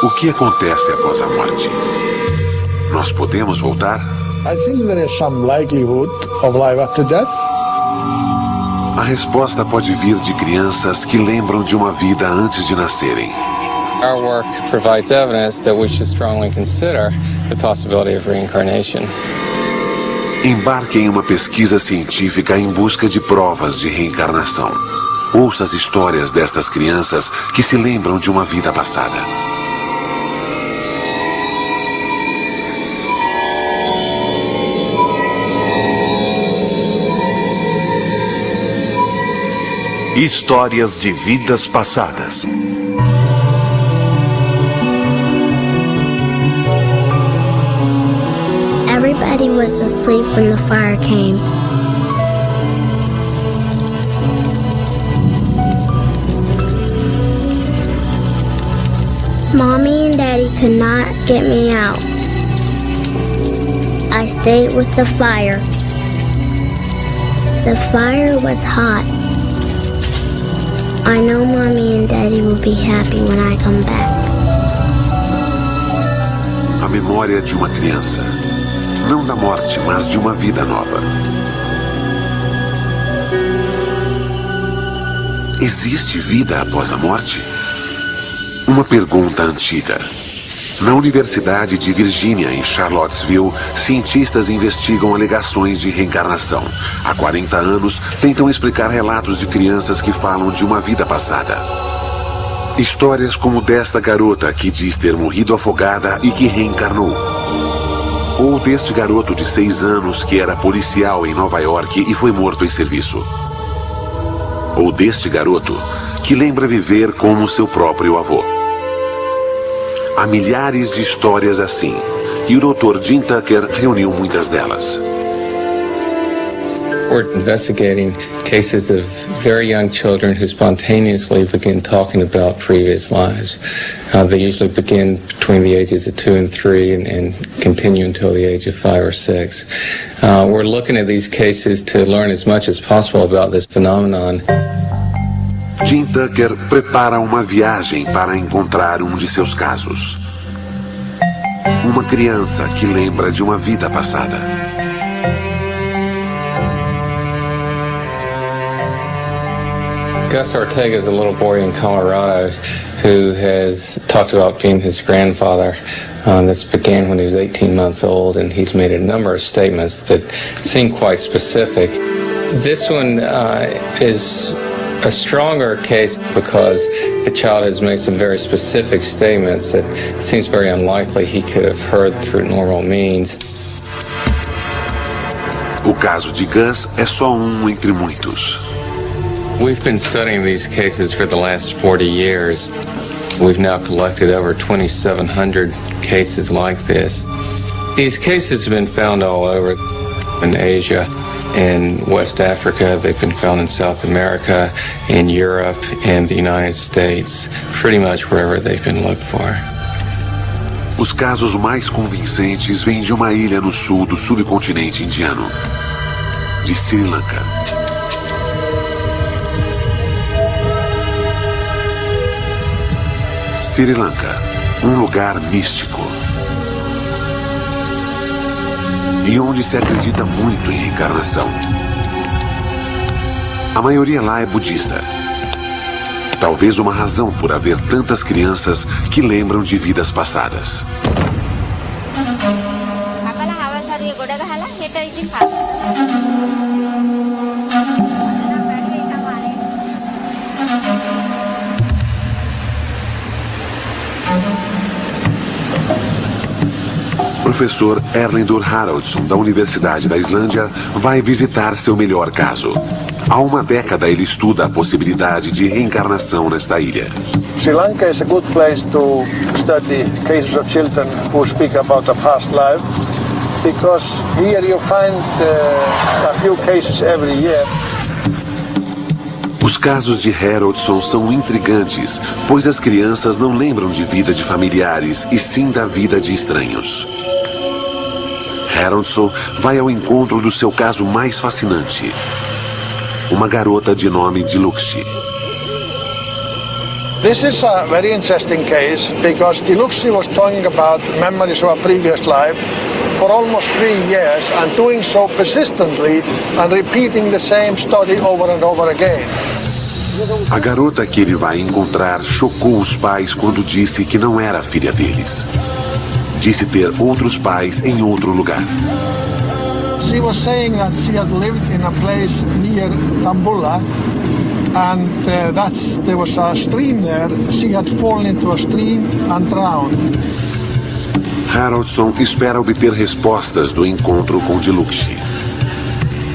O que acontece após a morte? Nós podemos voltar? I think there is some likelihood of life after death. A resposta pode vir de crianças que lembram de uma vida antes de nascerem. Our work provides evidence that we should strongly consider the possibility of reincarnation. Embarque em uma pesquisa científica em busca de provas de reencarnação. Ouça as histórias destas crianças que se lembram de uma vida passada. Histórias de Vidas Passadas. Everybody was asleep when the fire came. Mommy and Daddy could not get me out. I stayed with the fire. The fire was hot. I know Mommy and Daddy will be happy when I come back. A memória de uma criança. Não da morte, mas de uma vida nova. Existe vida após a morte? Uma pergunta antiga. Na Universidade de Virgínia, em Charlottesville, cientistas investigam alegações de reencarnação. Há 40 anos, tentam explicar relatos de crianças que falam de uma vida passada. Histórias como desta garota que diz ter morrido afogada e que reencarnou. Ou deste garoto de 6 anos que era policial em Nova York e foi morto em serviço. Ou deste garoto que lembra viver como seu próprio avô. Há milhares de histórias assim, e o Dr. Jim Tucker reuniu muitas delas. We're investigating cases of very young children who spontaneously begin talking about previous lives. They usually begin between the ages of 2 and 3 and continue until the age of 5 or 6. We're looking at these cases to learn as much as possible about this phenomenon. Jim Tucker prepara uma viagem para encontrar um de seus casos. Uma criança que lembra de uma vida passada. Gus Ortega is a little boy in Colorado who has talked about being his grandfather. This began when he was 18 months old, and he's made a number of statements that seem quite specific. This one is a stronger case because the child has made some very specific statements that it seems very unlikely he could have heard through normal means. O caso de Gus é só um entre muitos. We've been studying these cases for the last 40 years. We've now collected over 2,700 cases like this. These cases have been found all over in Asia, in West Africa, they've been found in South America, in Europe, and the United States, pretty much wherever they've been looked for. Os casos mais convincentes vêm de uma ilha no sul do subcontinente indiano, de Sri Lanka. Sri Lanka, um lugar místico. E onde se acredita muito em reencarnação. A maioria lá é budista. Talvez uma razão por haver tantas crianças que lembram de vidas passadas. Professor Erlendur Haraldsson, da Universidade da Islândia, vai visitar seu melhor caso. Há uma década ele estuda a possibilidade de reencarnação nesta ilha. Sri Lanka is a good place to study cases of children who speak about a past life, because here you find a few cases every year. Os casos de Haraldsson são intrigantes, pois as crianças não lembram de vida de familiares, e sim da vida de estranhos. Haraldsson vai ao encontro do seu caso mais fascinante. Uma garota de nome Dilukshi. This is a very interesting case because Diluxi was talking about memories of a previous life for almost 3 years and doing so persistently and repeating the same story over and over again. A garota que ele vai encontrar chocou os pais quando disse que não era filha deles. Disse ter outros pais em outro lugar. She was saying that she had lived in a place near Tambula, and there was a stream there. She had fallen into a stream and drowned. Haraldson espera obter respostas do encontro com Diluxi.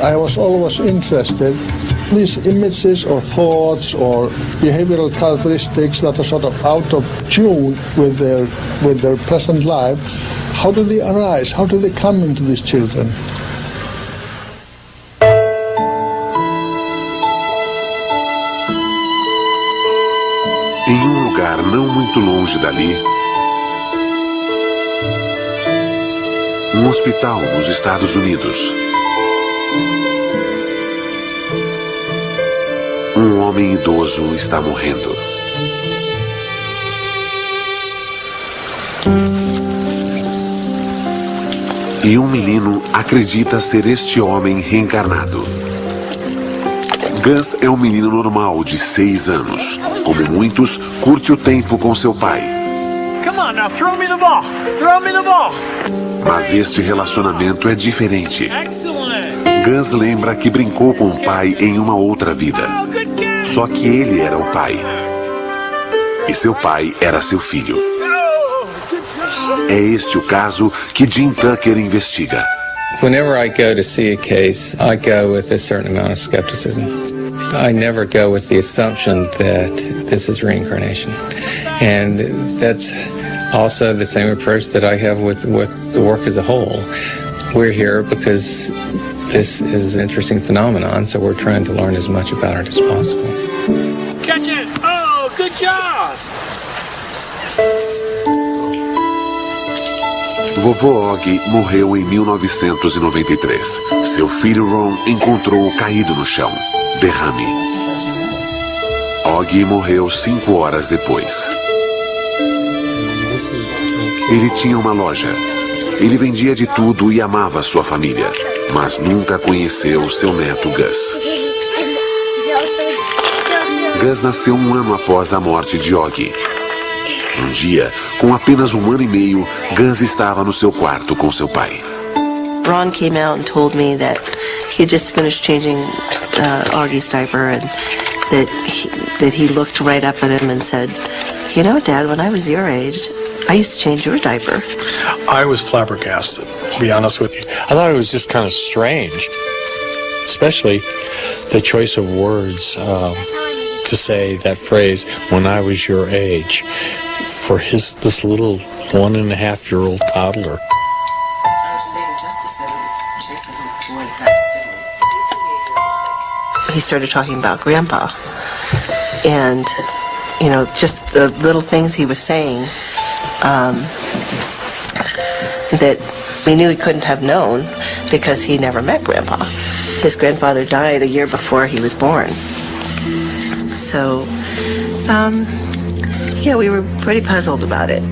I was always interested these images or thoughts or behavioral characteristics that are sort of out of tune with their present life. How do they arise? How do they come into these children? Em um lugar não muito longe dali, um hospital nos Estados Unidos. Um homem idoso está morrendo. E um menino acredita ser este homem reencarnado. Gus é um menino normal de 6 anos. Como muitos, curte o tempo com seu pai. Come on now, throw me the ball. Throw me the ball. Mas este relacionamento é diferente. Excellent. Gus lembra que brincou com o pai em uma outra vida. Oh, good catch. Só que ele era o pai. E seu pai era seu filho. É este o caso que Jim Tucker investiga. Whenever I go to see a case, I go with a certain amount of skepticism. I never go with the assumption that this is reincarnation. And that's also the same approach that I have with the work as a whole. We're here because this is an interesting phenomenon, so we're trying to learn as much about it as possible. Catch it. Oh, good job. Vovô Og morreu em 1993. Seu filho Ron encontrou-o caído no chão. Derrame. Og morreu 5 horas depois. Ele tinha uma loja. Ele vendia de tudo e amava sua família, mas nunca conheceu seu neto Gus. Gus nasceu 1 ano após a morte de Og. Um dia, com apenas 1 ano e meio, Gus estava no seu quarto com seu pai. Ron came out and told me that he had just finished changing Augie's diaper and that he looked right up at him and said, "You know, Dad, when I was your age, I used to change your diaper." I was flabbergasted, to be honest with you. I thought it was just kind of strange, especially the choice of words to say that phrase, "when I was your age," for this little 1.5-year-old toddler. I was saying Justice said Jason went that. He started talking about Grandpa, and just the little things he was saying that we knew he couldn't have known because he never met Grandpa. His grandfather died a year before he was born. So, we were pretty puzzled about it.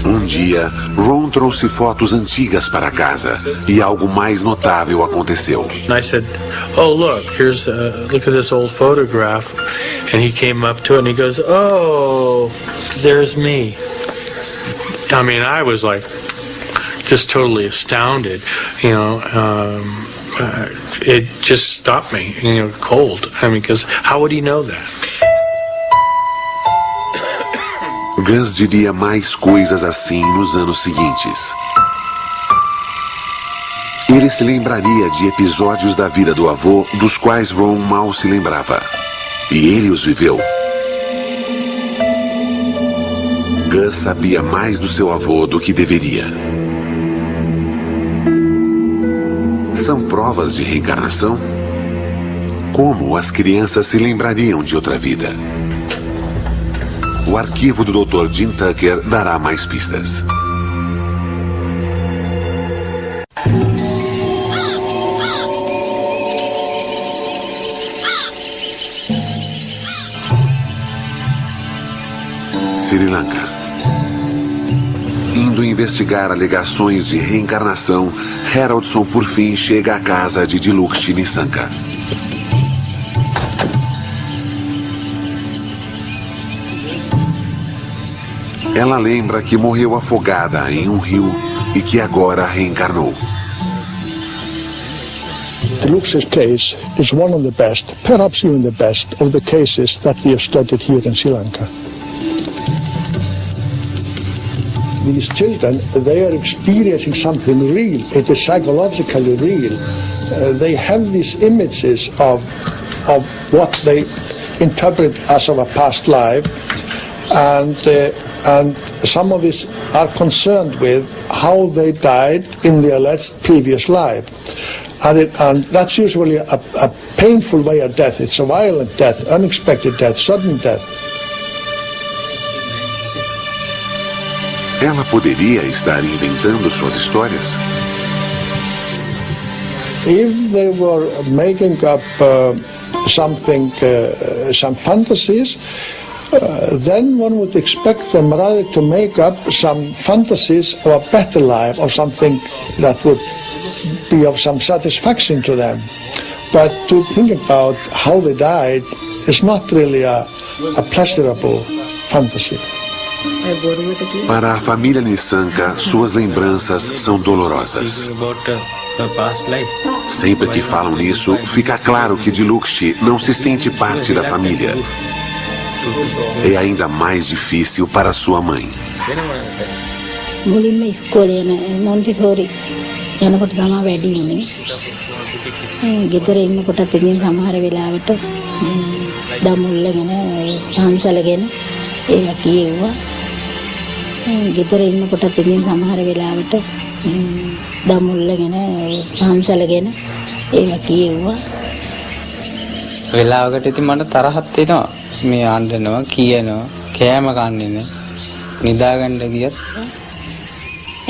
Um dia, Ron trouxe fotos antigas para casa e algo mais notável aconteceu. And I said, "Oh, look at this old photograph." And he came up to it and he goes, "Oh, there's me." I mean, I was like, just totally astounded, it just stopped me, cold. I mean, because how would he know that? Gus diria mais coisas assim nos anos seguintes. Ele se lembraria de episódios da vida do avô dos quais Ron mal se lembrava. E ele os viveu. Gus sabia mais do seu avô do que deveria. São provas de reencarnação? Como as crianças se lembrariam de outra vida? O arquivo do Dr. Jim Tucker dará mais pistas. Sri Lanka. Indo investigar alegações de reencarnação, Haroldson por fim chega à casa de Dilukshi Nisanka. Ela lembra que morreu afogada em um rio e que agora reencarnou. Dilukshi's case is one of the best, perhaps even the best, of the cases that we have studied here in Sri Lanka. These children, they are experiencing something real. It is psychologically real. They have these images of what they interpret as of a past life, and some of these are concerned with how they died in the alleged previous life. And that's usually a painful way of death. It's a violent death, unexpected death, sudden death. Ela poderia estar inventando suas histórias? If they were making up some fantasies, then one would expect them rather to make up some fantasies of a better life or something that would be of some satisfaction to them. But to think about how they died is not really a pleasurable fantasy. Para a família Nisanka, suas lembranças são dolorosas. Sempre que falam nisso, fica claro que Dilukshi não se sente parte da família. É ainda mais difícil para sua mãe. ගෙදර ඉන්නකොටත් ඉතින් සමහර වෙලාවට දමුල්ලගෙන සාම්සලගෙන ඒවා කියෙව්වා. වෙලාවකට ඉතින් මට තරහක් එනවා. මේ අඬනවා කියනවා කෑම කන්නේ නැහැ. නිදාගන්න ගියත්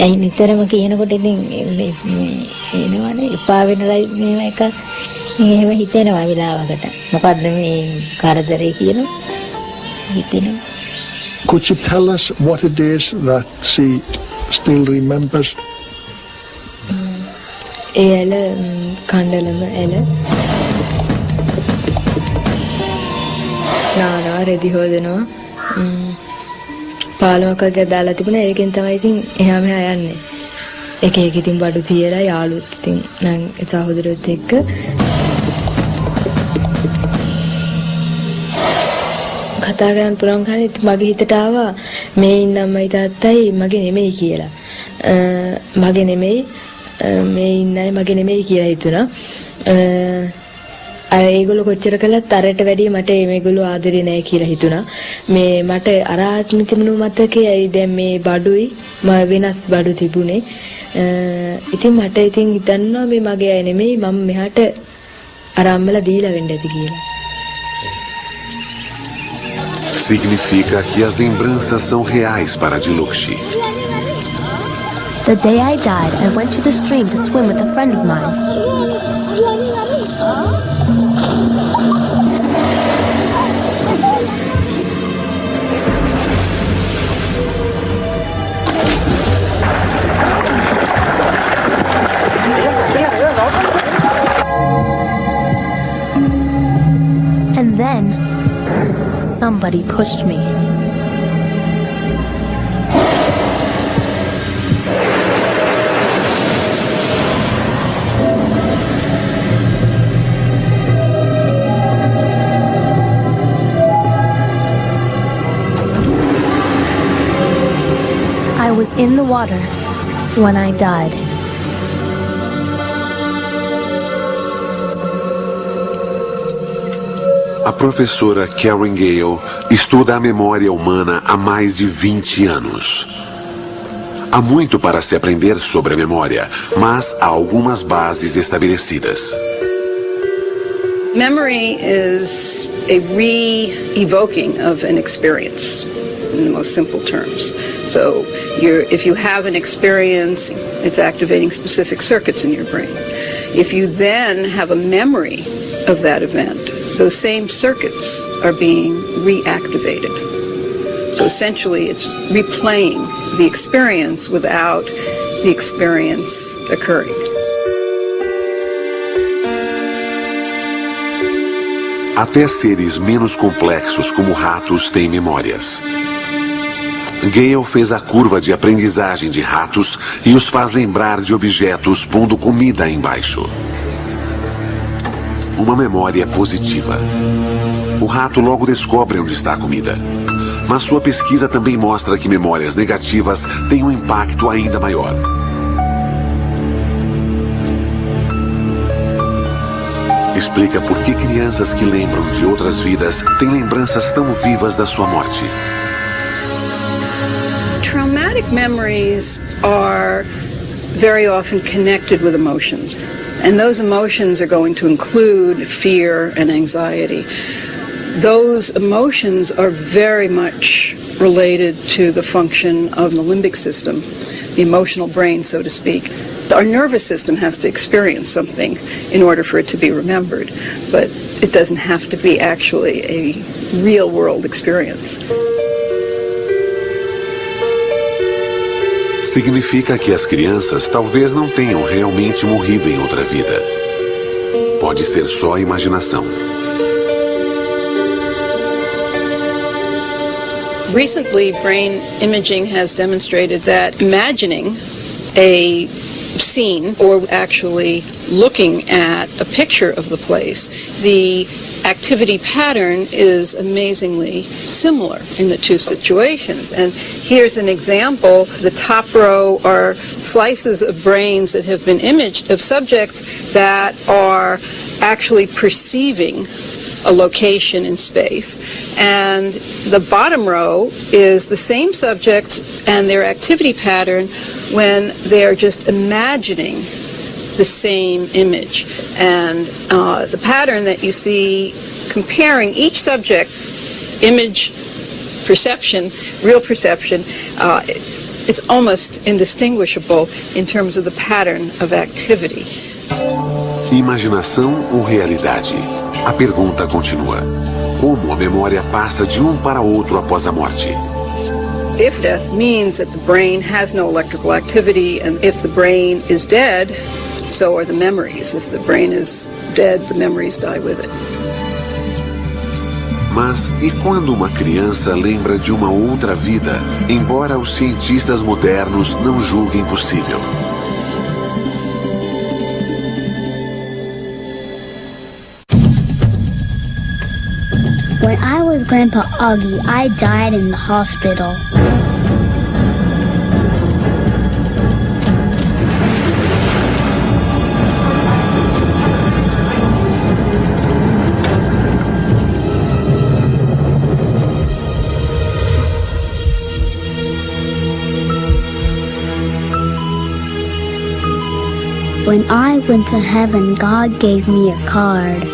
ඇයි නිතරම කියනකොට ඉතින් එනවනේ එපා වෙනලා මේව එකක් එහෙම හිතෙනවා වෙලාවකට. මොකද්ද මේ කරදරේ කියනවා හිතෙනවා. Could you tell us what it is that she still remembers? එල කණ්ඩලම එල නානා රෙදි හොදනවා පාලමකක් දාලා තිබුණා ඒකෙන් තමයි ඉතින් එහා මෙහා යන්නේ එක එක ඉතින් බඩු තියලා යාළුවොත් ඉතින් නම් සහෝදරයොත් එක්ක කතා කරන්න පුළුවන් කන්නේ මගේ හිතට ආවා මේ ඉන්න අම්මයි තාත්තයි මගේ නෙමෙයි කියලා. මගේ නෙමෙයි මේ ඉන්නයි මගේ නෙමෙයි කියලා හිතුණා. අර ඒගොල්ලෝ කොච්චර කළත් අරට වැඩිය මට මේගොල්ලෝ ආදරේ නැහැ කියලා හිතුණා. මේ මට අර ආත්ම තිබුණු මතකයයි දැන් මේ බඩුයි මම වෙනස් බඩු තිබුණේ. ඉතින් මට ඉතින් හිතන්නවා මේ මගේ අය නෙමෙයි මම මෙහාට අර අම්මලා දීලා වෙන්න ඇති කියලා. Significa que as lembranças são reais para Dilukshi. The day I died, I went to the stream to swim with a friend of mine. And then somebody pushed me. I was in the water when I died. A professora Karen Gale estuda a memória humana há mais de 20 anos. Há muito para se aprender sobre a memória, mas há algumas bases estabelecidas. Memory is a re-evoking of an experience, in the most simple terms. So if you have an experience, it's activating specific circuits in your brain. If you then have a memory of that event, those same circuits are being reactivated. So essentially it's replaying the experience without the experience occurring. Até seres menos complexos como ratos têm memórias. Gale fez a curva de aprendizagem de ratos e os faz lembrar de objetos pondo comida embaixo. Uma memória positiva. O rato logo descobre onde está a comida. Mas sua pesquisa também mostra que memórias negativas têm um impacto ainda maior. Explica por que crianças que lembram de outras vidas têm lembranças tão vivas da sua morte. Traumatic memories are very often connected with emotions, and those emotions are going to include fear and anxiety. Those emotions are very much related to the function of the limbic system, the emotional brain, so to speak. Our nervous system has to experience something in order for it to be remembered, but it doesn't have to be actually a real-world experience. Significa que as crianças talvez não tenham realmente morrido em outra vida. Pode ser só imaginação. Recently, brain imaging has demonstrated that imagining a scene or actually looking at a picture of the place, the activity pattern is amazingly similar in the two situations. And here's an example. The top row are slices of brains that have been imaged of subjects that are actually perceiving a location in space. And the bottom row is the same subjects and their activity pattern when they're just imagining the same image. And the pattern that you see comparing each subject, image, perception, real perception, it's almost indistinguishable in terms of the pattern of activity. Imaginação ou realidade? A pergunta continua. Como a memória passa de um para outro após a morte? If death means that the brain has no electrical activity, and if the brain is dead, so are the memories. If the brain is dead, the memories die with it. Mas e quando uma criança lembra de uma outra vida, embora os cientistas modernos não julguem possível? When I was Grandpa Augie, I died in the hospital. When I went to heaven, God gave me a card.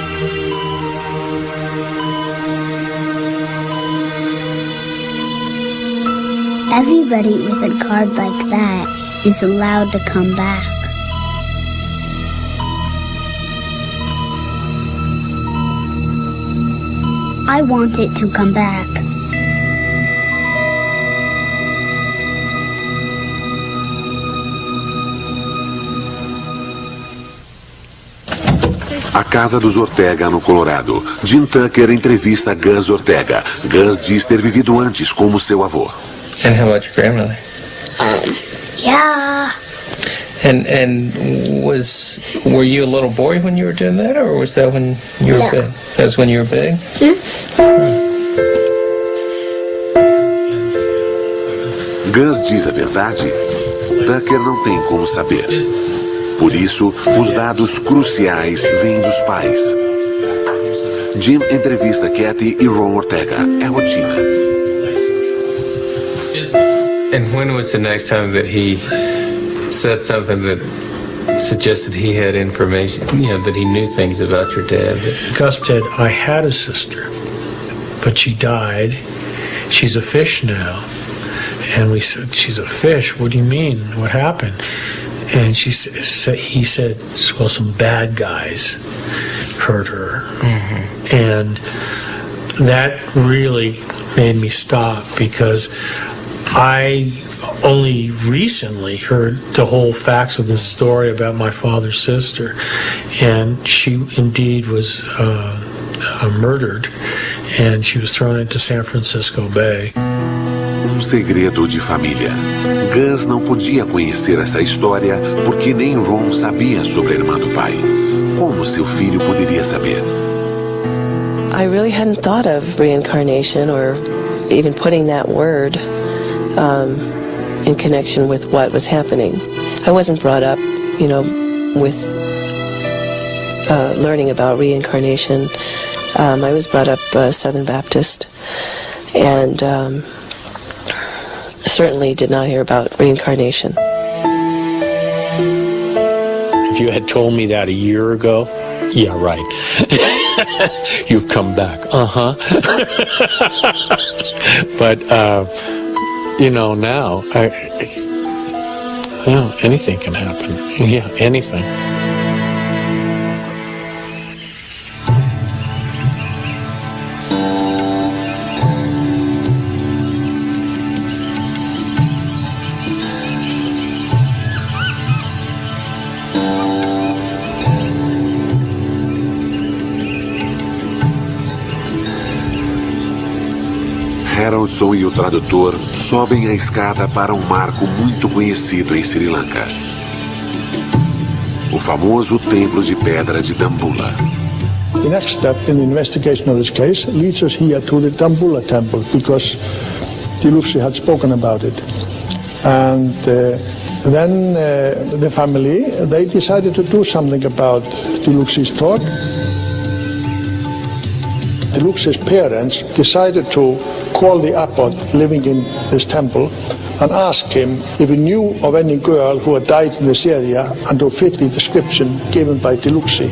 Everybody with a card like that is allowed to come back. I want it to come back. A casa dos Ortega, no Colorado. Jim Tucker entrevista Gus Ortega. Gus diz ter vivido antes como seu avô. And how about your grandmother? Yeah. And were you a little boy when you were doing that, or was that when you were big? That was when you were big? Gus diz a verdade? Tucker não tem como saber. Por isso, os dados cruciais vêm dos pais. Jim entrevista Kathy e Ron Ortega. É rotina. And when was the next time that he said something that suggested he had information, that he knew things about your dad? Gus said, I had a sister, but she died. She's a fish now. And we said, she's a fish? What do you mean? What happened? And he said, well, some bad guys hurt her. Mm-hmm. And that really made me stop, because I only recently heard the whole facts of this story about my father's sister, and she indeed was murdered, and she was thrown into San Francisco Bay. Segredo de família. Gus não podia conhecer essa história porque nem Ron sabia sobre a irmã do pai. Como seu filho poderia saber? I really hadn't thought of reincarnation or even putting that word in connection with what was happening. I wasn't brought up, with learning about reincarnation. I was brought up Southern Baptist, and certainly did not hear about reincarnation. If you had told me that a year ago, yeah, right. You've come back. But, now, anything can happen. Yeah, anything. Haroldson e o tradutor sobem a escada para um marco muito conhecido em Sri Lanka. O famoso Templo de Pedra de Dambulla. The next step in the investigation of this case leads us here to the Dambulla Temple, because Diluxi had spoken about it. And then the family, they decided to do something about Diluxi's talk. Diluxi's parents decided to call the abbot living in this temple and ask him if he knew of any girl who had died in this area and who fit the description given by Diluxi.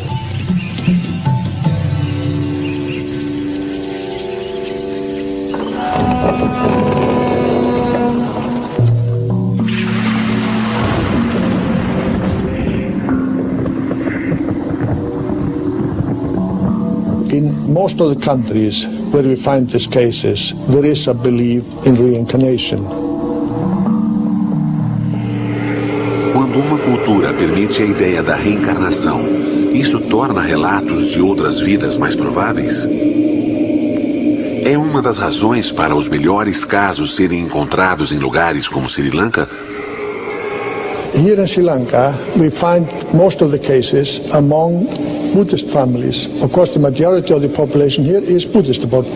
In most of the countries where we find these cases, there is a belief in reincarnation. Quando uma cultura permite a ideia da reencarnação, isso torna relatos de outras vidas mais prováveis? É uma das razões para os melhores casos serem encontrados em lugares como Sri Lanka? Here in Sri Lanka, we find most of the cases among Buddhist families. Of course, the majority of the population here is Buddhist, about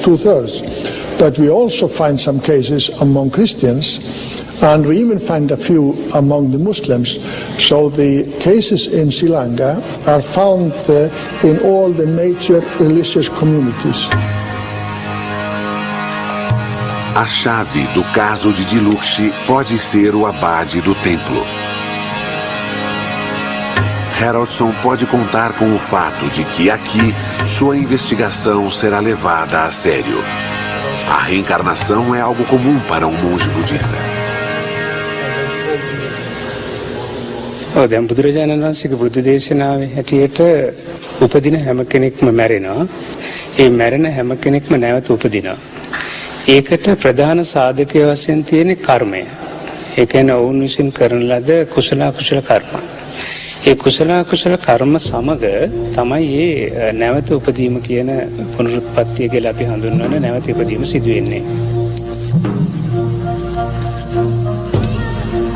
2/3. But we also find some cases among Christians, and we even find a few among the Muslims. So the cases in Sri Lanka are found in all the major religious communities. A chave do caso de Diluxi pode ser o abade do templo. Haroldson pode contar com o fato de que aqui sua investigação será levada a sério. A reencarnação é algo comum para um monge budista. දැන් බුදුරජාණන් වහන්සේගේ බුද්ධ දේශනාවේ හැටියට උපදින හැම කෙනෙක්ම මැරෙනවා. ඒ මැරෙන හැම කෙනෙක්ම නැවත උපදිනවා. ඒකට ප්‍රධාන සාධකය වශයෙන් තියෙන කර්මය. ඒ කියන්නේ ඔවුන් විසින් කරන ලද කුසල අකුසල කර්ම. ඒ කුසල අකුසල කර්ම සමග තමයි මේ නැවත උපදීම කියන පුනරුත්පත්තිය කියලා අපි හඳුන්වන නැවත උපදීම සිදු වෙන්නේ.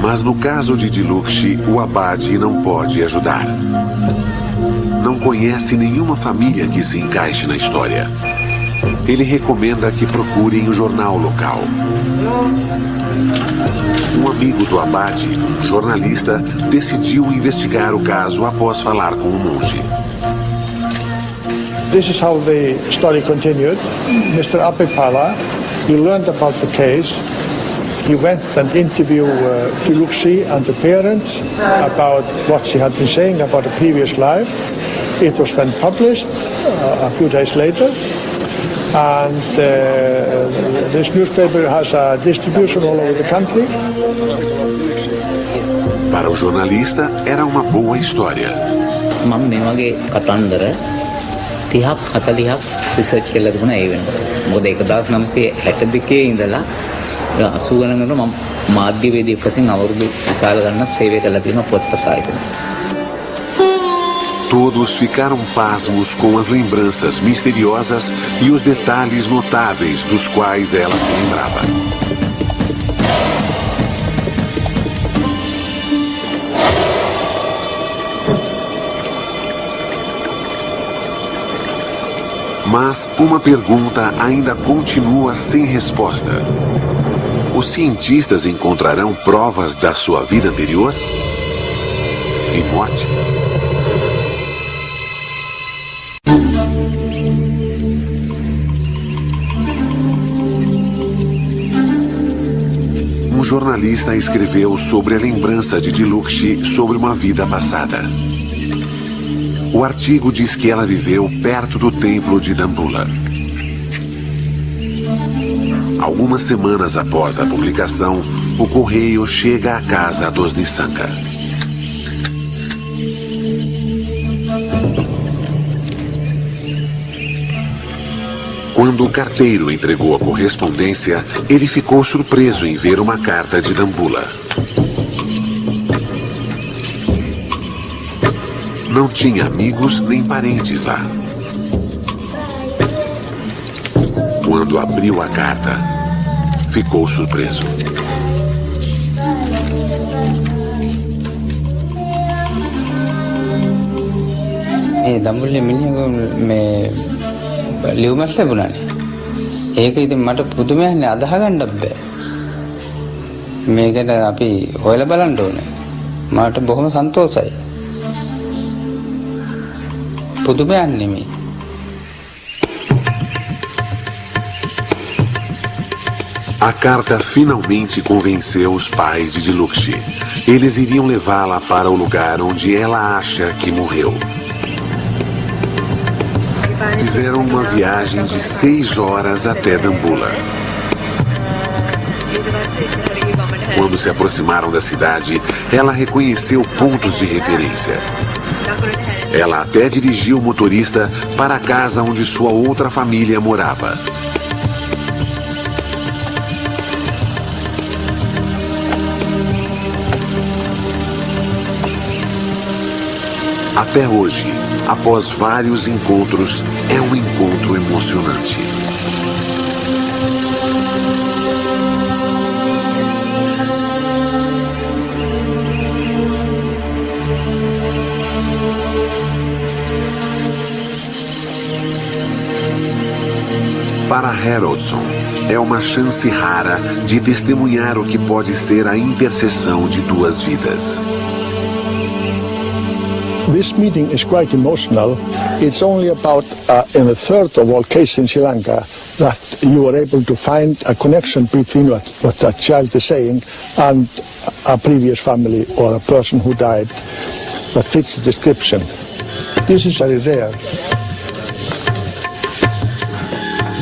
Mas no caso de Diluxi, o abade não pode ajudar. Não conhece nenhuma família que se encaixe na história. Ele recomenda que procurem o jornal local. Um amigo do abade, um jornalista, decidiu investigar o caso após falar com o monge. This is how the story continued. Mr. Apipala, he learned about the case. He went and interviewed Diluxi and the parents about what she had been saying about a previous life. It was then published a few days later. And this newspaper has a distribution all over the country. Para o jornalista, era uma boa história. 30ක් 40ක් රිසර්ච් කරලා තිබුණා ඒ වෙනකොට. මොකද 1962 ඉඳලා 80 ගණන් මම මාධ්‍යවේදී වශයෙන් අවුරුදු විශාල ගණනක් සේවය කළා තියෙනවා පොත්පත් ආයතනයේ. Todos ficaram pasmos com as lembranças misteriosas e os detalhes notáveis dos quais ela se lembrava. Mas uma pergunta ainda continua sem resposta. Os cientistas encontrarão provas da sua vida anterior e morte? Um jornalista escreveu sobre a lembrança de Diluxi sobre uma vida passada. O artigo diz que ela viveu perto do templo de Dambulla. Algumas semanas após a publicação, o correio chega à casa dos Nissanka. Quando o carteiro entregou a correspondência, ele ficou surpreso em ver uma carta de Dambulla. Não tinha amigos nem parentes lá. Quando abriu a carta, ficou surpreso. දඹුල්ලේ මිනිහා මේ ලියුමක් ලැබුණානේ. ඒක ඉතින් මට පුදුමයක්නේ අදහ ගන්නත් බෑ. මේකට අපි හොයලා බලන්න ඕනේ. මට බොහොම සන්තෝෂයි. පුදුමයක් නෙමෙයි. A carta finalmente convenceu os pais de Diluxi. Eles iriam levá-la para o lugar onde ela acha que morreu. Fizeram uma viagem de 6 horas até Dambulla. Quando se aproximaram da cidade, ela reconheceu pontos de referência. Ela até dirigiu o motorista para a casa onde sua outra família morava. Até hoje, após vários encontros, é um encontro emocionante. Para Haroldson, é uma chance rara de testemunhar o que pode ser a intercessão de 2 vidas. This meeting is quite emotional. It's only about in a third of all cases in Sri Lanka that you are able to find a connection between what that child is saying and a previous family or a person who died that fits the description. This is very rare.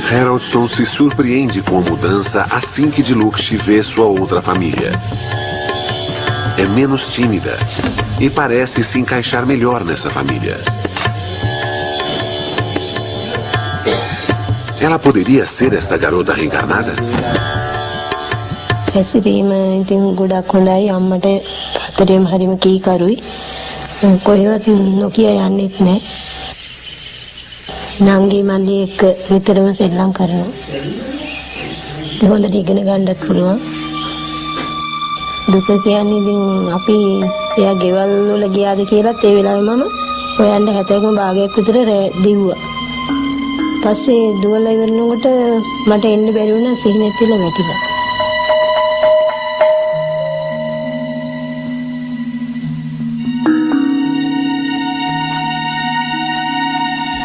Haroldson se surpreende com a mudança assim que Diluxi vê sua outra família. É menos tímida e parece se encaixar melhor nessa família. Ela poderia ser esta garota reencarnada? හැසිරීම ඉතින් ගොඩක් හොඳයි අම්මට අතරේම හරිම කීකරුයි කොහෙවත් නොකිය යන්නෙත් නැහැ නංගි මල්ලි එක්ක නිතරම සෙල්ලම් කරනවා හොඳට ඉගෙන ගන්නත් පුළුවන් දුක කියන්නේ ඉතින් අපි එයා ගෙවල් වල ගියාද කියලාත් ඒ වෙලාවේ මම හොයන්න 70ක භාගයක් විතර දිව්වා පස්සේ දුවලා ඉවරනකොට මට එන්න බැරි වුණා සිහිනෙත් තියලා වැටිලා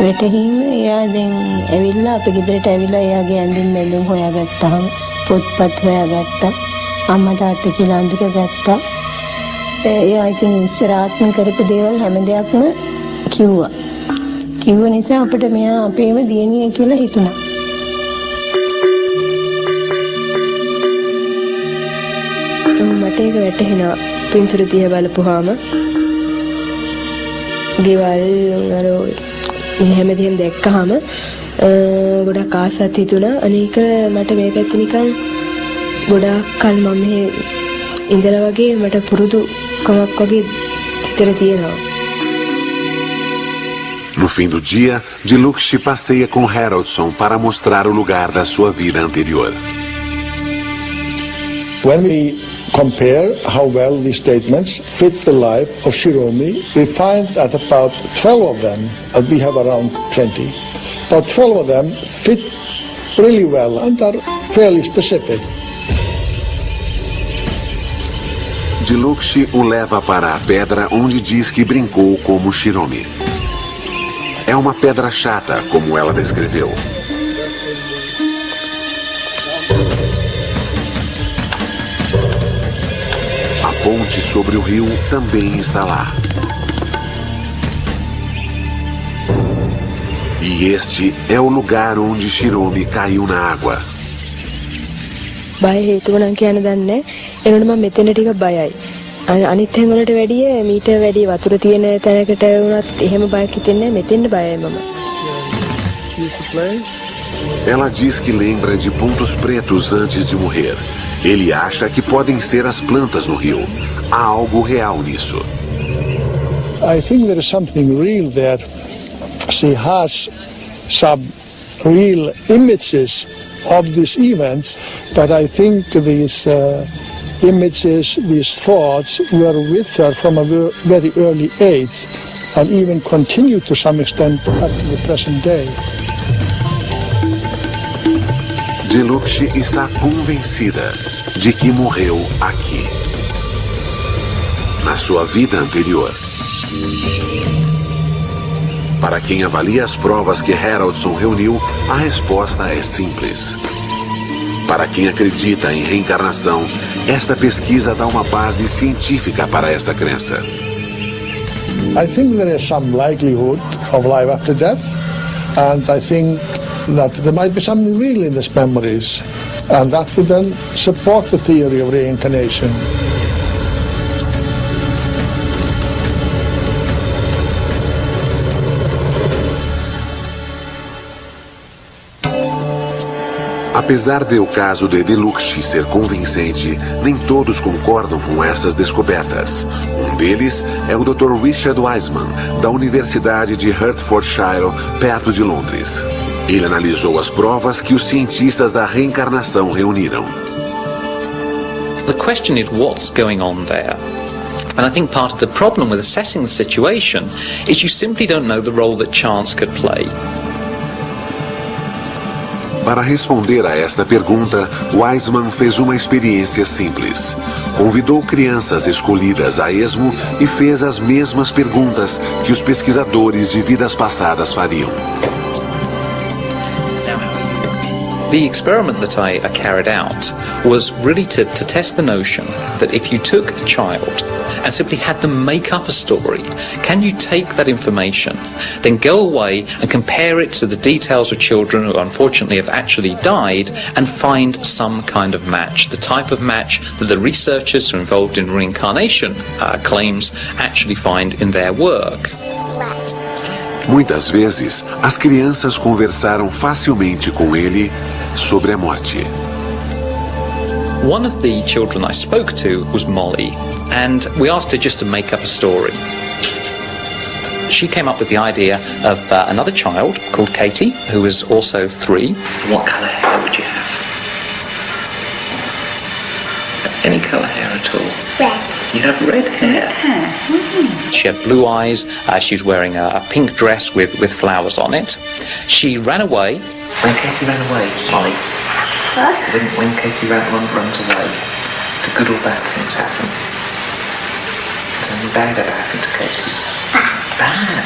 වැටහිම එයා දැන් ඇවිල්ලා අපේ ගෙදරට ඇවිල්ලා එයාගේ ඇඳුම් මැඳුම් හොයාගත්තාම පොත්පත් හොයාගත්තා අම්මා තාත්තා කියලා අඳුරගත්තා එයා ඉතින් ඉස්සරහටම කරපු දේවල් හැම දෙයක්ම කිව්ව නිසා අපිට මෙයා අපේම දියණිය කියලා හිතුණා මට ඒක වැටහෙනවා පින්තූර දිහා බලපුවාම ගෙවල් අර හැමදේම දැක්කහම ගොඩක් ආසත් හිතුණා. අනේක මට මේ පැත්ත නිකන් ගොඩාක් කල් මම මෙහෙ ඉඳලා වගේ මට පුරුදු කමක් වගේ හිතට තියෙනවා. No fim do dia, Diluxi passeia com Haroldson para mostrar o lugar da sua vida anterior. When we compare how well these statements fit the life of Shiromi, we find that about 12 of them, we have around 20, about 12 of them fit really well and are fairly specific. Diluxi o leva para a pedra onde diz que brincou como Shiromi. É uma pedra chata, como ela descreveu. A ponte sobre o rio também está lá. E este é o lugar onde Shiromi caiu na água. බය හේතුව නම් කියන්න දන්නේ. එනකොට මම මෙතන ටික බයයි. අනිත් තැන් වලට වැඩිය මීට වැඩි වතුර තියෙන තැනකට වුණත් එහෙම බයක් හිතෙන්නේ නැහැ. මෙතෙන්ද බයයි මම. Ela diz que lembra de pontos pretos antes de morrer. Ele acha que podem ser as plantas no rio. Há algo real nisso. I think there is something real there. She has some real images of these events, but I think these images, these thoughts were with her from a very early age and even continue to some extent up to the present day. Diluxi está convencida de que morreu aqui, na sua vida anterior. Para quem avalia as provas que Haroldson reuniu, a resposta é simples. Para quem acredita em reencarnação, esta pesquisa dá uma base científica para essa crença. I think there is some likelihood of life after death, and I think that there might be something real in these memories, and that would then support the theory of reincarnation. Apesar de o caso de Diluxi ser convincente, nem todos concordam com essas descobertas. Um deles é o Dr. Richard Wiseman, da Universidade de Hertfordshire, perto de Londres. Ele analisou as provas que os cientistas da reencarnação reuniram. The question is what's going on there? And I think part of the problem with assessing the situation is you simply don't know the role that chance could play. Para responder a esta pergunta, Wiseman fez uma experiência simples. Convidou crianças escolhidas a esmo e fez as mesmas perguntas que os pesquisadores de vidas passadas fariam. The experiment that I carried out was really to test the notion that if you took a child and simply had them make up a story, can you take that information, then go away and compare it to the details of children who unfortunately have actually died and find some kind of match, the type of match that the researchers who are involved in reincarnation claims actually find in their work. Muitas vezes, as crianças conversaram facilmente com ele sobre a morte. One of the children I spoke to was Molly, and we asked her just to make up a story. She came up with the idea of another child called Katie, who was also 3. What colour hair would you have? Any colour hair at all? Red. You have red hair? She had blue eyes, she was wearing a pink dress with flowers on it. She ran away. When Katie ran away, Molly? What? When Katie runs away, do good or bad things happen? Has anything bad ever happened to Katie? Bad?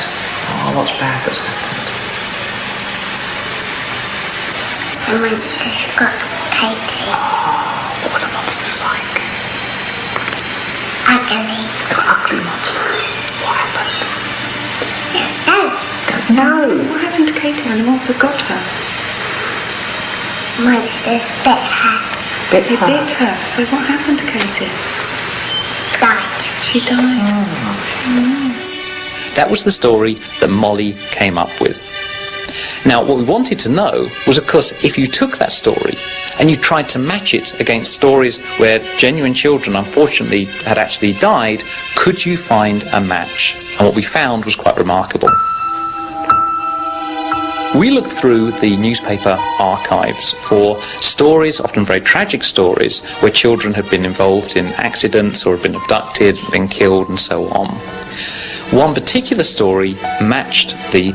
Oh, what's bad that's happened? The monsters got Katie. What were the monsters like? Ugly. They were ugly monsters. What happened? No. What happened to Katie when the monsters got her? Monsters bit her. They bit her. So what happened to Katie? Died. She died. That was the story that Molly came up with. Now, what we wanted to know was, of course, if you took that story and you tried to match it against stories where genuine children, unfortunately, had actually died, could you find a match? And what we found was quite remarkable. We looked through the newspaper archives for stories, often very tragic stories, where children had been involved in accidents or had been abducted, been killed, and so on. One particular story matched the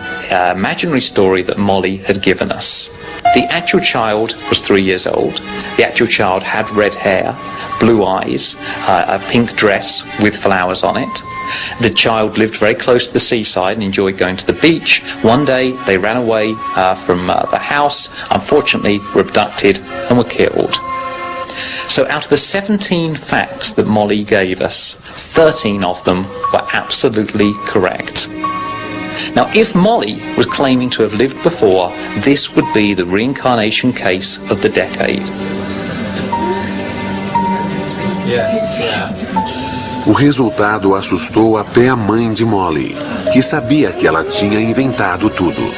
imaginary story that Molly had given us. The actual child was 3 years old. The actual child had red hair, blue eyes, a pink dress with flowers on it. The child lived very close to the seaside and enjoyed going to the beach. One day they ran away from the house, unfortunately were abducted and were killed. So out of the 17 facts that Molly gave us, 13 of them were absolutely correct. Now, if Molly was claiming to have lived before, this would be the reincarnation case of the decade. O resultado assustou até a mãe de Molly, que sabia que ela tinha inventado tudo.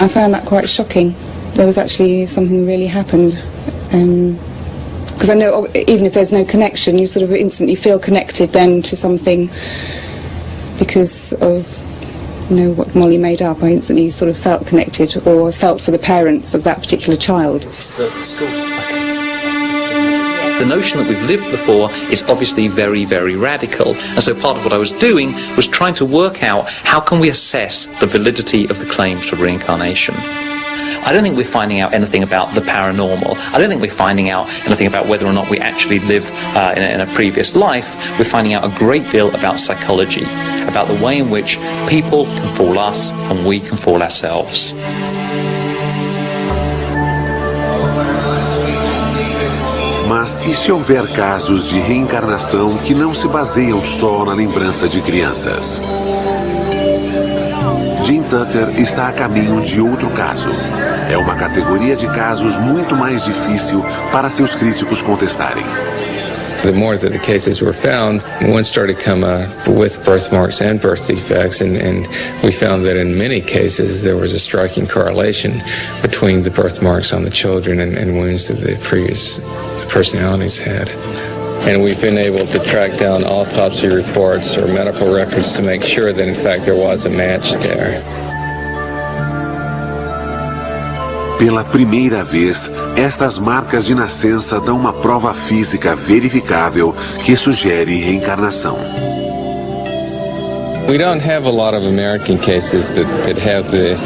I found that quite shocking. There was actually something really happened. Because I know even if there's no connection, you sort of instantly feel connected then to something because of, you know, what Molly made up. I instantly sort of felt connected, or felt for the parents of that particular child. The notion that we've lived before is obviously very, very radical. And so part of what I was doing was trying to work out how can we assess the validity of the claims for reincarnation. I don't think we're finding out anything about the paranormal. I don't think we're finding out anything about whether or not we actually live in a previous life. We're finding out a great deal about psychology, about the way in which people can fool us and we can fool ourselves. Mas e se houver casos de reencarnação que não se baseiam só na lembrança de crianças? Jim Tucker está a caminho de outro caso. É uma categoria de casos muito mais difícil para seus críticos contestarem. The more that the cases were found, one started to come with birthmarks and birth defects, and we found that in many cases there was a striking correlation between the birthmarks on the children and wounds that the previous personalities had. And we've been able to track down autopsy reports or medical records to make sure that in fact there was a match there. Pela primeira vez, estas marcas de nascença dão uma prova física verificável que sugere reencarnação. We don't have a lot of American cases that have the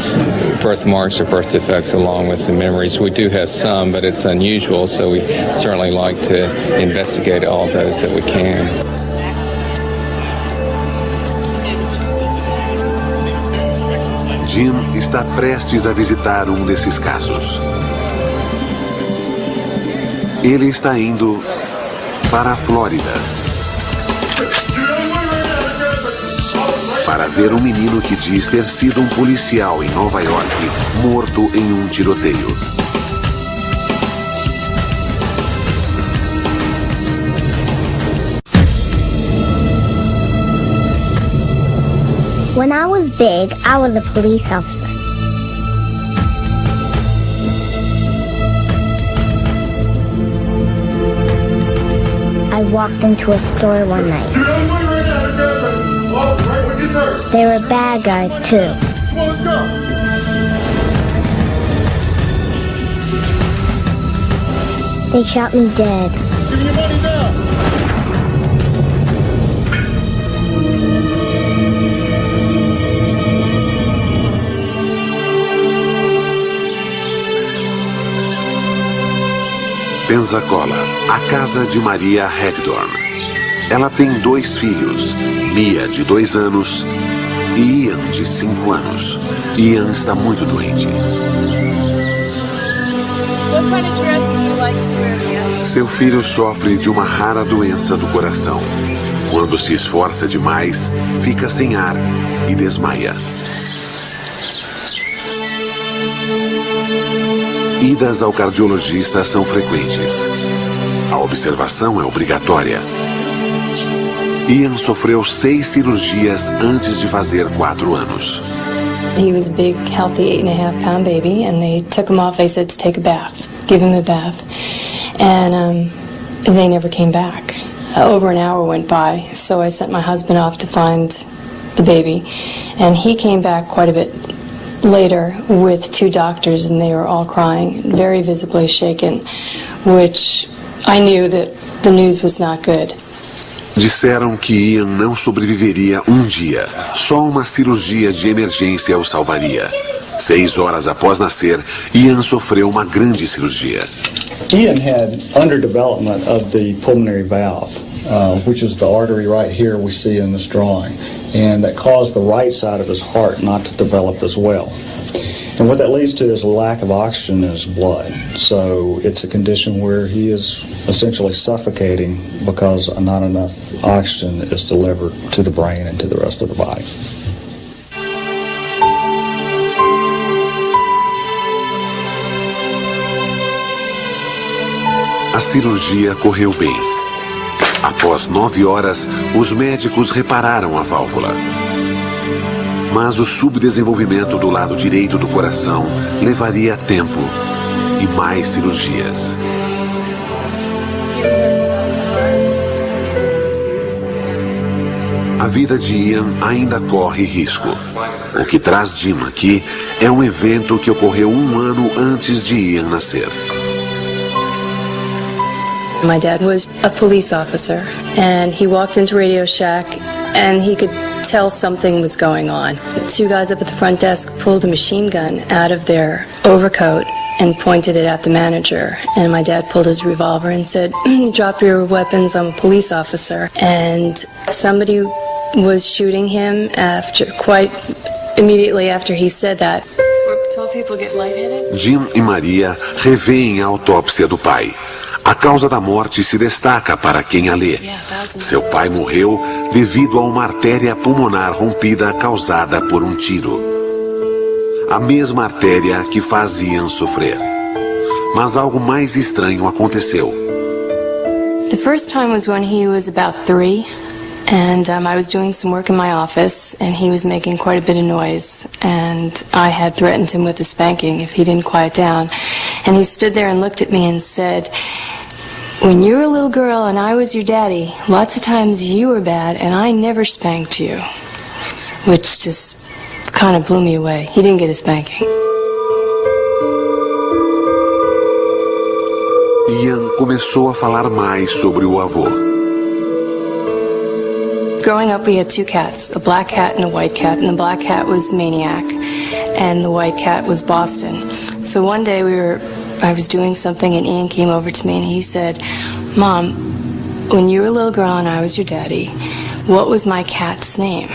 birthmarks or birth defects along with the memories. We do have some, but it's unusual, so we certainly like to investigate all those that we can. Jim está prestes a visitar um desses casos. Ele está indo para a Flórida para ver um menino que diz ter sido um policial em Nova York morto em um tiroteio. When I was big, I was a police officer. I walked into a store one night. They were bad guys, too. They shot me dead. Give me your money now. Pensacola, a casa de Maria Hagdorn. Ela tem 2 filhos, Mia, de 2 anos, e Ian, de 5 anos. Ian está muito doente. What kind of dress do you like to wear, Mia? Seu filho sofre de uma rara doença do coração. Quando se esforça demais, fica sem ar e desmaia. Idas ao cardiologista são frequentes. A observação é obrigatória. Ian sofreu 6 cirurgias antes de fazer 4 anos. He was a big, healthy 8.5-pound baby, and they took him off. They said to take a bath, give him a bath, and they never came back. Over an hour went by, so I sent my husband off to find the baby, and he came back quite a bit later with 2 doctors, and they were all crying, very visibly shaken, which I knew that the news was not good. Disseram que Ian não sobreviveria um dia. Só uma cirurgia de emergência o salvaria. 6 horas após nascer, Ian sofreu uma grande cirurgia. Ian had underdevelopment of the pulmonary valve, which is the artery right here we see in this drawing, and that caused the right side of his heart not to develop as well. And what that leads to is a lack of oxygen in his blood. So it's a condition where he is essentially suffocating because not enough oxygen is delivered to the brain and to the rest of the body. A cirurgia correu bem. Após 9 horas, os médicos repararam a válvula. Mas o subdesenvolvimento do lado direito do coração levaria tempo e mais cirurgias. A vida de Ian ainda corre risco. O que traz Jim aqui é um evento que ocorreu 1 ano antes de Ian nascer. My dad was a police officer, and he walked into Radio Shack, and he could tell something was going on. 2 guys up at the front desk pulled a machine gun out of their overcoat and pointed it at the manager. And my dad pulled his revolver and said, "Drop your weapons, I'm a police officer." And somebody was shooting him quite immediately after he said that. 12 people get lightheaded. Jim e Maria revêem a autópsia do pai. A causa da morte se destaca para quem a lê. Seu pai morreu devido a uma artéria pulmonar rompida causada por um tiro. A mesma artéria que faz Ian sofrer. Mas algo mais estranho aconteceu. The first time was when he was about 3, and I was doing some work in my office, and he was making quite a bit of noise, and I had threatened him with a spanking if he didn't quiet down. And he stood there and looked at me and said, "When you were a little girl and I was your daddy, lots of times you were bad and I never spanked you." Which just kind of blew me away. He didn't get a spanking. Ian começou a falar mais sobre o avô. Growing up, we had 2 cats, a black cat and a white cat, and the black cat was Maniac, and the white cat was Boston. So one day I was doing something, and Ian came over to me and he said, "Mom, when you were a little girl and I was your daddy, what was my cat's name?"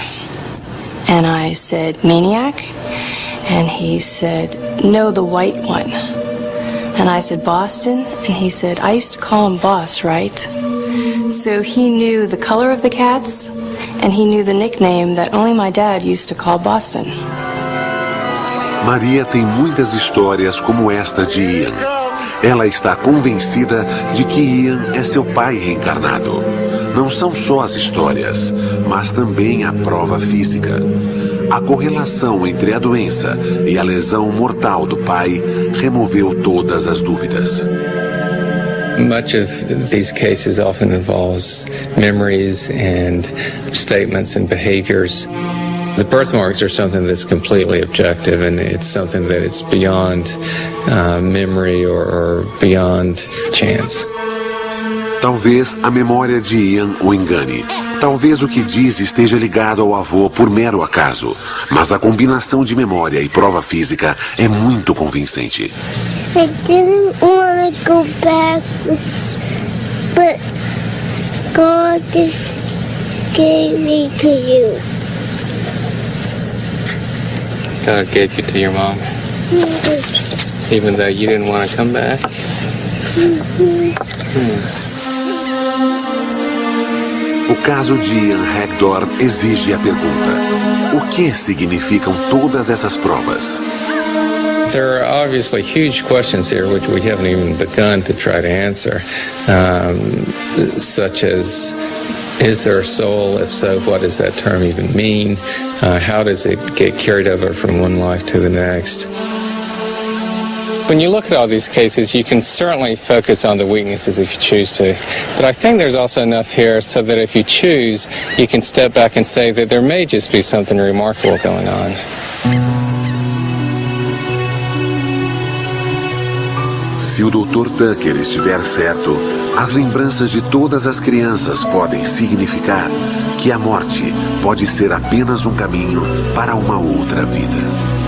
And I said, "Maniac?" And he said, "No, the white one." And I said, "Boston?" And he said, "I used to call him Boss, right?" So he knew the color of the cats, and he knew the nickname that only my dad used to call Boston. Maria tem muitas histórias como esta de Ian. Ela está convencida de que Ian é seu pai reencarnado. Não são só as histórias, mas também a prova física. A correlação entre a doença e a lesão mortal do pai removeu todas as dúvidas. Much of these cases often involves memories and statements and behaviors. The birthmarks are something that's completely objective, and it's something that is beyond memory or beyond chance. Talvez a memória de Ian o engane. Talvez o que diz esteja ligado ao avô por mero acaso. Mas a combinação de memória e prova física é muito convincente. I didn't want to go back, but God just gave me to you. God gave you to your mom? Yes. Even though you didn't want to come back? O caso de Ian Hagdorn exige a pergunta: o que significam todas essas provas? There are obviously huge questions here which we haven't even begun to try to answer, such as Is there a soul? If so, what does that term even mean? How does it get carried over from one life to the next? When you look at all these cases, you can certainly focus on the weaknesses if you choose to. But I think there's also enough here so that if you choose, you can step back and say that there may just be something remarkable going on. Se o Dr. Tucker estiver certo, as lembranças de todas as crianças podem significar que a morte pode ser apenas um caminho para uma outra vida.